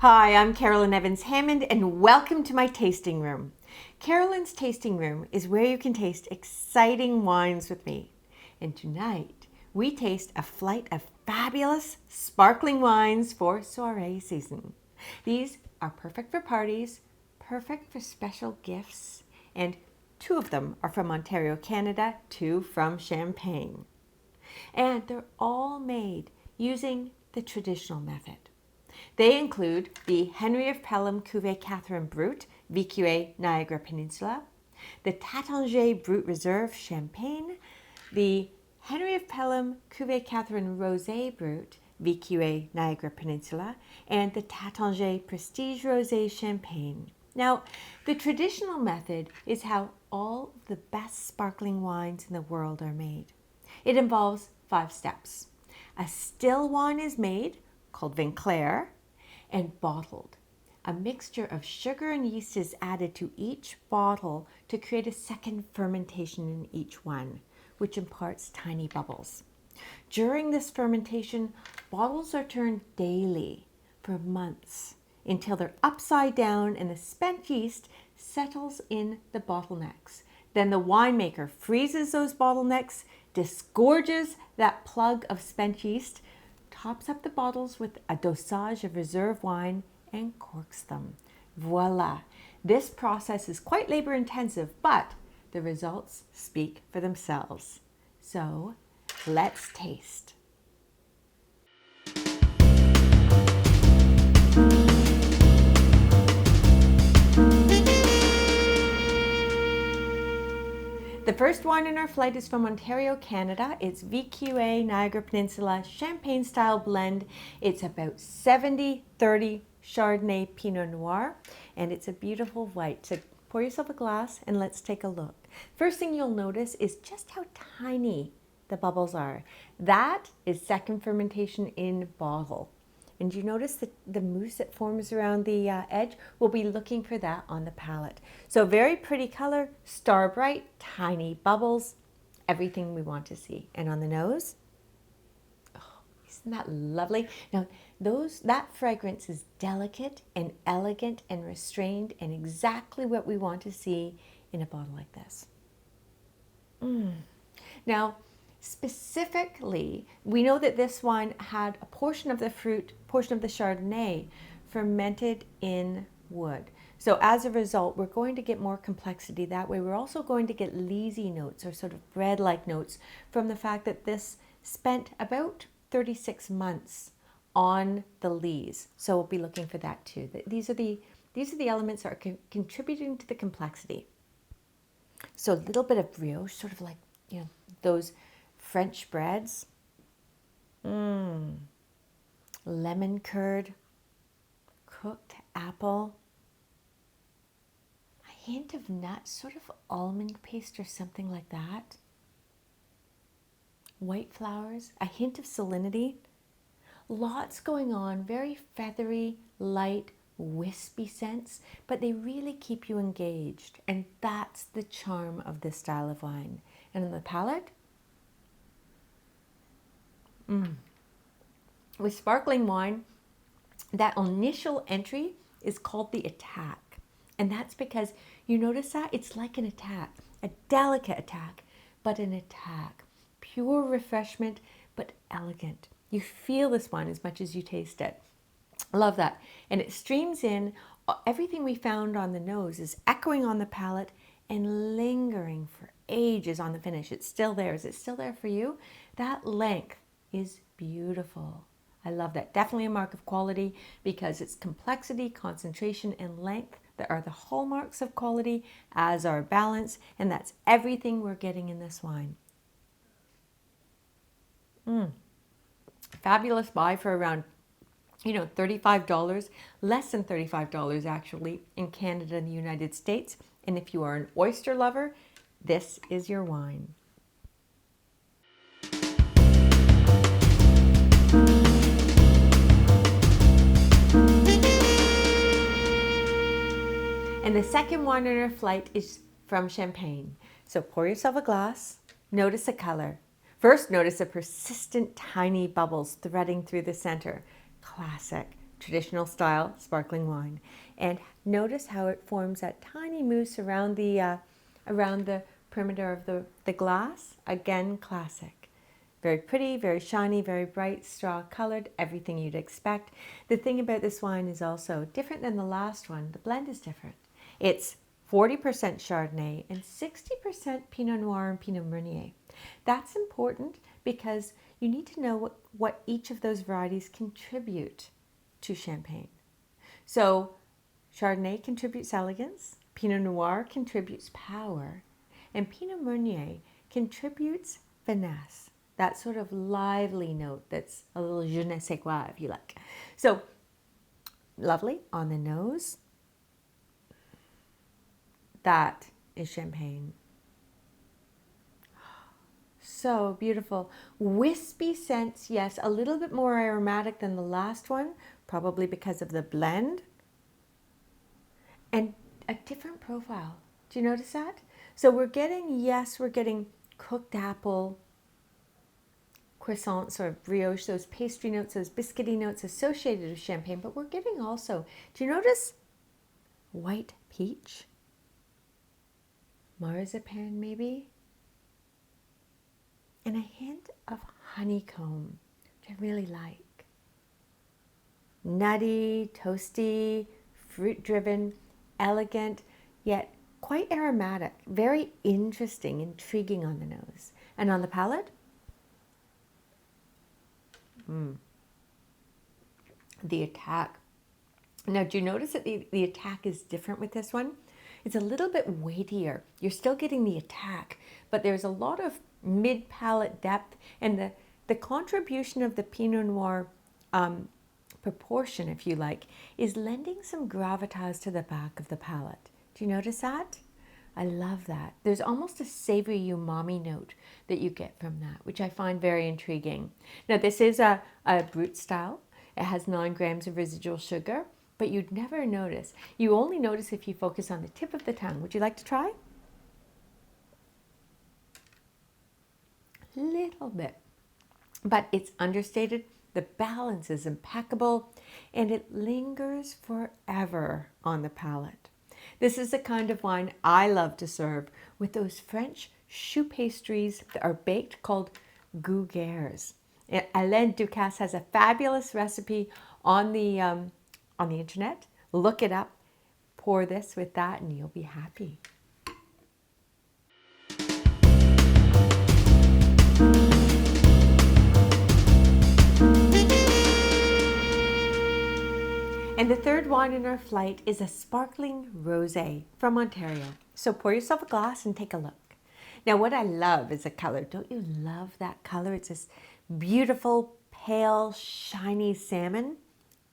Hi, I'm Carolyn Evans-Hammond and welcome to my tasting room. Carolyn's tasting room is where you can taste exciting wines with me. And tonight we taste a flight of fabulous sparkling wines for soiree season. These are perfect for parties, perfect for special gifts, and 2 of them are from Ontario, Canada, 2 from Champagne. And they're all made using the traditional method. They include the Henry of Pelham Cuvée Catharine Brut, VQA Niagara Peninsula, the Taittinger Brut Réserve Champagne, the Henry of Pelham Cuvée Catharine Rosé Brut, VQA Niagara Peninsula, and the Taittinger Prestige Rosé Champagne. Now, the traditional method is how all of the best sparkling wines in the world are made. It involves 5 steps. A still wine is made, called vin clair, and bottled. A mixture of sugar and yeast is added to each bottle to create a second fermentation in each one, which imparts tiny bubbles. During this fermentation, bottles are turned daily for months until they're upside down and the spent yeast settles in the bottlenecks. Then the winemaker freezes those bottlenecks, disgorges that plug of spent yeast, tops up the bottles with a dosage of reserve wine, and corks them. Voila! This process is quite labor intensive, but the results speak for themselves. So let's taste. The first wine in our flight is from Ontario, Canada. It's VQA Niagara Peninsula Champagne style blend. It's about 70-30 Chardonnay Pinot Noir, and it's a beautiful white. So pour yourself a glass and let's take a look. First thing you'll notice is just how tiny the bubbles are. That is second fermentation in bottle. And you notice the mousse that forms around the edge? We'll be looking for that on the palate. So very pretty color, star bright, tiny bubbles, everything we want to see. And on the nose, oh, isn't that lovely? Now, that fragrance is delicate and elegant and restrained and exactly what we want to see in a bottle like this. Now, specifically, we know that this wine had a portion of the fruit, portion of the Chardonnay, fermented in wood. So as a result, we're going to get more complexity that way. We're also going to get leesy notes or sort of bread-like notes from the fact that this spent about 36 months on the lees. So we'll be looking for that too. These are the elements that are contributing to the complexity. So a little bit of brioche, sort of like, you know, those French breads, lemon curd, cooked apple, a hint of nuts, sort of almond paste or something like that, white flowers, a hint of salinity, lots going on, very feathery, light, wispy scents, but they really keep you engaged, and that's the charm of this style of wine. And on the palate, with sparkling wine, that initial entry is called the attack. And that's because you notice that it's like an attack, a delicate attack, but an attack. Pure refreshment, but elegant. You feel this wine as much as you taste it. I love that. And it streams in. Everything we found on the nose is echoing on the palate and lingering for ages on the finish. It's still there. Is it still there for you? That length is beautiful. I love that. Definitely a mark of quality because it's complexity, concentration, and length that are the hallmarks of quality, as are balance, and that's everything we're getting in this wine. Fabulous buy for around, $35, less than $35 actually in Canada and the United States. And if you are an oyster lover, this is your wine. And the second wine on our flight is from Champagne. So pour yourself a glass, notice the color. First, notice the persistent tiny bubbles threading through the center. Classic. traditional style sparkling wine. And notice how it forms that tiny mousse around the perimeter of the glass. Again, classic. Very pretty, very shiny, very bright, straw colored, everything you'd expect. The thing about this wine is also different than the last one. The blend is different. It's 40% Chardonnay and 60% Pinot Noir and Pinot Meunier. That's important because you need to know what each of those varieties contribute to Champagne. So Chardonnay contributes elegance, Pinot Noir contributes power, and Pinot Meunier contributes finesse. That sort of lively note that's a little je ne sais quoi, if you like. So, lovely on the nose. That is Champagne. So beautiful. Wispy scents, yes, a little bit more aromatic than the last one, probably because of the blend. And a different profile. Do you notice that? So we're getting cooked apple, croissants or brioche, those pastry notes, those biscuity notes associated with Champagne, but we're getting also, do you notice white peach? Marzipan maybe? And a hint of honeycomb, which I really like. Nutty, toasty, fruit-driven, elegant, yet quite aromatic. Very interesting, intriguing on the nose. And on the palate? The attack. Now, do you notice that the attack is different with this one? It's a little bit weightier. You're still getting the attack, but there's a lot of mid-palate depth, and the contribution of the Pinot Noir proportion, if you like, is lending some gravitas to the back of the palate. Do you notice that? I love that. There's almost a savory umami note that you get from that, which I find very intriguing. Now, this is a Brut style. It has 9 grams of residual sugar, but you'd never notice. You only notice if you focus on the tip of the tongue. Would you like to try? Little bit, but it's understated. The balance is impeccable, and it lingers forever on the palate. This is the kind of wine I love to serve with those French choux pastries that are baked called gougères. Alain Ducasse has a fabulous recipe on the internet. Look it up, pour this with that, and you'll be happy. And the third wine in our flight is a sparkling rosé from Ontario. So pour yourself a glass and take a look. Now, what I love is the color. Don't you love that color? It's this beautiful, pale, shiny salmon.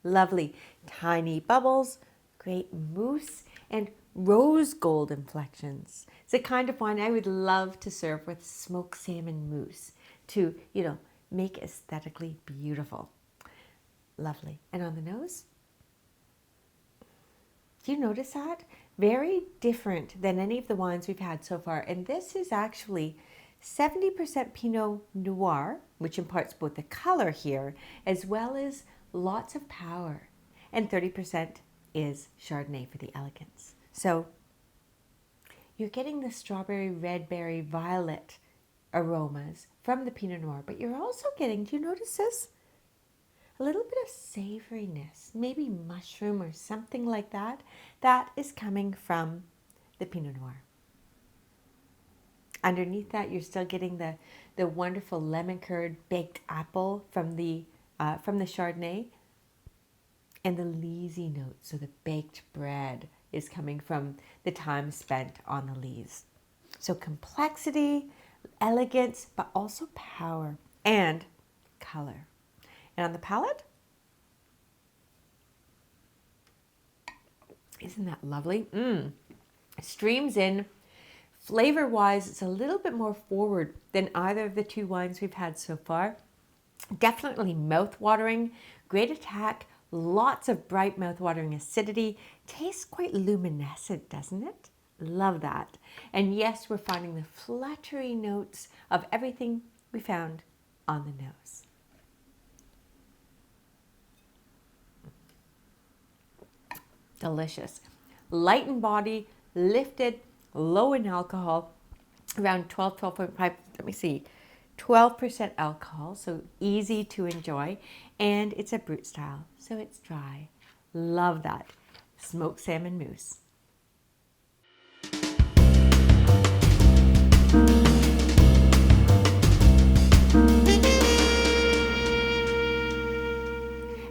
Lovely tiny bubbles, great mousse, and rose gold inflections. It's the kind of wine I would love to serve with smoked salmon mousse to, make aesthetically beautiful. Lovely. And on the nose? Do you notice that? Very different than any of the wines we've had so far. And this is actually 70% Pinot Noir, which imparts both the color here, as well as lots of power. And 30% is Chardonnay for the elegance. So you're getting the strawberry, red berry, violet aromas from the Pinot Noir, but you're also getting, do you notice this? A little bit of savoriness, maybe mushroom or something like that. That is coming from the Pinot Noir. Underneath that, you're still getting the wonderful lemon curd baked apple from the Chardonnay, and the leesy notes, so the baked bread is coming from the time spent on the lees. So complexity, elegance, but also power and color. And on the palate, isn't that lovely? It streams in. Flavor-wise, it's a little bit more forward than either of the two wines we've had so far. Definitely mouth-watering, great attack, lots of bright mouth-watering acidity. Tastes quite luminescent, doesn't it? Love that. And yes, we're finding the fluttery notes of everything we found on the nose. Delicious. Light in body, lifted, low in alcohol, around 12.5, let me see, 12% alcohol, so easy to enjoy. And it's a Brut style, so it's dry. Love that. Smoked salmon mousse.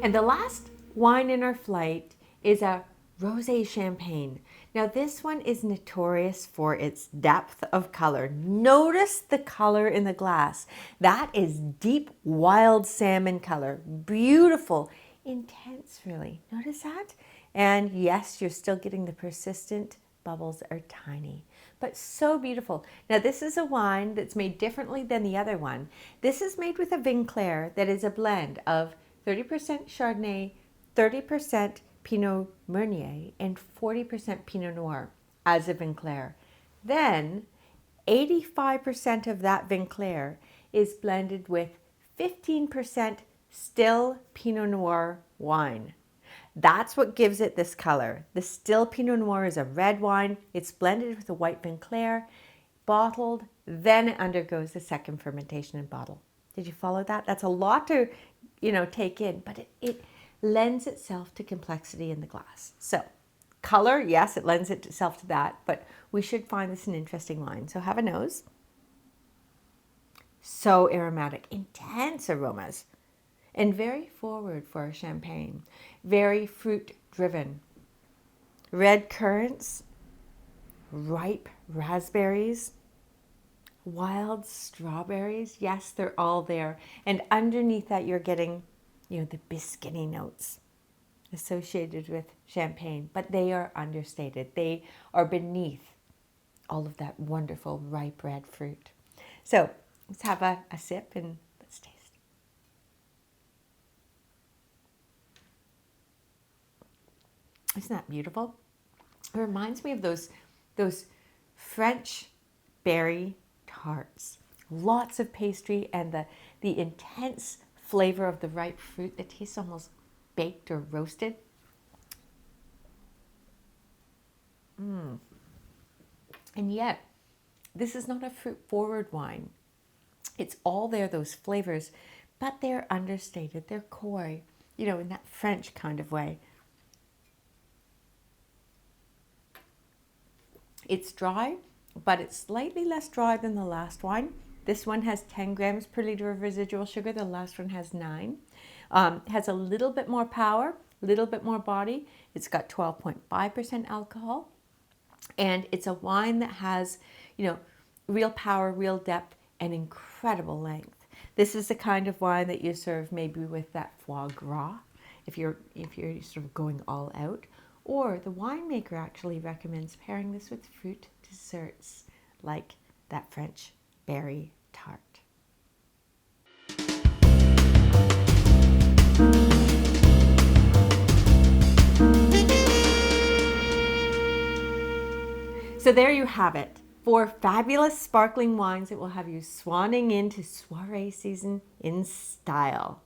And the last wine in our flight is a Rosé champagne. Now this one is notorious for its depth of color. Notice the color in the glass. That is deep wild salmon color. Beautiful, intense really. Notice that? And yes, you're still getting the persistent bubbles are tiny, but so beautiful. Now this is a wine that's made differently than the other one. This is made with a vin clair that is a blend of 30% Chardonnay, 30% Pinot Meunier, and 40% Pinot Noir as a vin clair. Then 85% of that vin clair is blended with 15% still Pinot Noir wine. That's what gives it this color. The still Pinot Noir is a red wine. It's blended with a white vin clair, bottled, then it undergoes the second fermentation and bottle. Did you follow that? That's a lot to, take in, but it lends itself to complexity in the glass. So color, yes, it lends itself to that, but we should find this an interesting wine. So have a nose. So aromatic, intense aromas, and very forward for a champagne. Very fruit driven. Red currants, ripe raspberries, wild strawberries. Yes, they're all there. And underneath that, you're getting, the biscuity notes associated with champagne, but they are understated. They are beneath all of that wonderful ripe red fruit. So let's have a sip and let's taste. Isn't that beautiful? It reminds me of those French berry tarts. Lots of pastry and the intense flavor of the ripe fruit that tastes almost baked or roasted. And yet, this is not a fruit-forward wine. It's all there, those flavors, but they're understated. They're coy, in that French kind of way. It's dry, but it's slightly less dry than the last wine. This one has 10 grams per liter of residual sugar. The last one has 9. Has a little bit more power, a little bit more body. It's got 12.5% alcohol. And it's a wine that has, real power, real depth, and incredible length. This is the kind of wine that you serve maybe with that foie gras, if you're sort of going all out. Or the winemaker actually recommends pairing this with fruit desserts like that French berry tart. So there you have it. 4 fabulous sparkling wines that will have you swanning into soiree season in style.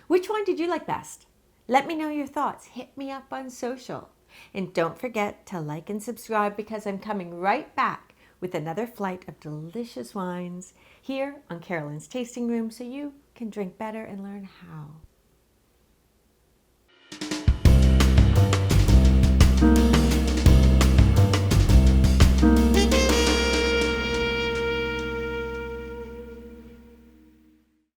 Which one did you like best? Let me know your thoughts. Hit me up on social. And don't forget to like and subscribe because I'm coming right back with another flight of delicious wines here on Carolyn's Tasting Room so you can drink better and learn how.